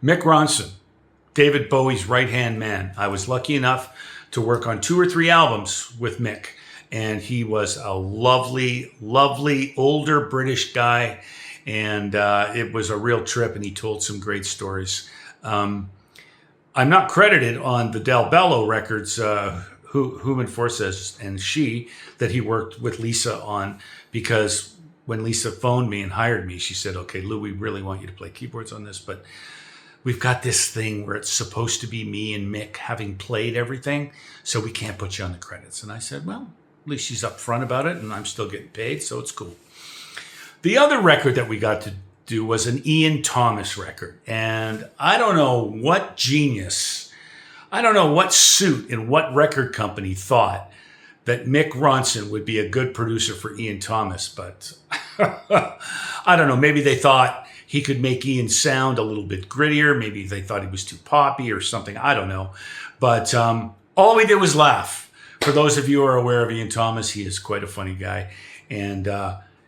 Mick Ronson, David Bowie's right-hand man. I was lucky enough to work on 2 or 3 albums with Mick. And he was a lovely, lovely older British guy. And it was a real trip, and he told some great stories. I'm not credited on the Del Bello records, Human Forces and She, that he worked with Lisa on, because when Lisa phoned me and hired me, she said, okay, Lou, we really want you to play keyboards on this, but we've got this thing where it's supposed to be me and Mick having played everything, so we can't put you on the credits. And I said, well, at least she's upfront about it, and I'm still getting paid, so it's cool. The other record that we got to do was an Ian Thomas record. And I don't know what genius, I don't know what suit in what record company thought that Mick Ronson would be a good producer for Ian Thomas, but I don't know, maybe they thought he could make Ian sound a little bit grittier. Maybe they thought he was too poppy or something. I don't know. But all we did was laugh. For those of you who are aware of Ian Thomas, he is quite a funny guy. And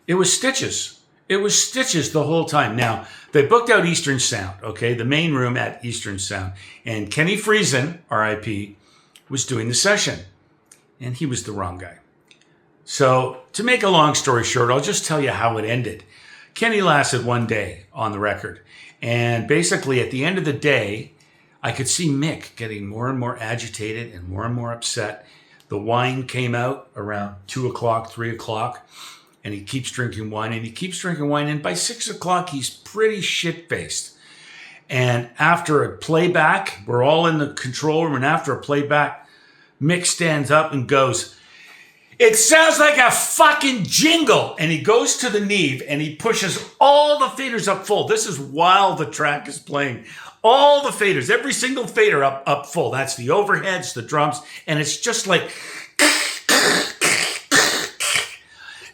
it was stitches. It was stitches the whole time. Now, they booked out Eastern Sound, okay, the main room at Eastern Sound. And Kenny Friesen, R.I.P., was doing the session. And he was the wrong guy. So to make a long story short, I'll just tell you how it ended. Kenny lasted 1 day on the record. And basically at the end of the day, I could see Mick getting more and more agitated and more upset. The wine came out around 2 o'clock, 3 o'clock, and he keeps drinking wine and he keeps drinking wine. And by 6 o'clock, he's pretty shit-faced. And after a playback, we're all in the control room, and after a playback, Mick stands up and goes, "It sounds like a fucking jingle." And he goes to the Neve and he pushes all the faders up full. This is while the track is playing. All the faders, every single fader up full. That's the overheads, the drums, and it's just like...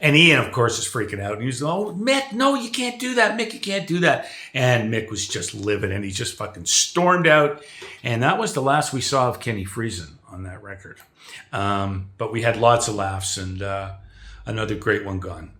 And Ian, of course, is freaking out. And he's like, "Oh, Mick, no, you can't do that. Mick, you can't do that." And Mick was just livid, and he just fucking stormed out. And that was the last we saw of Kenny Friesen on that record. But we had lots of laughs, and another great one gone.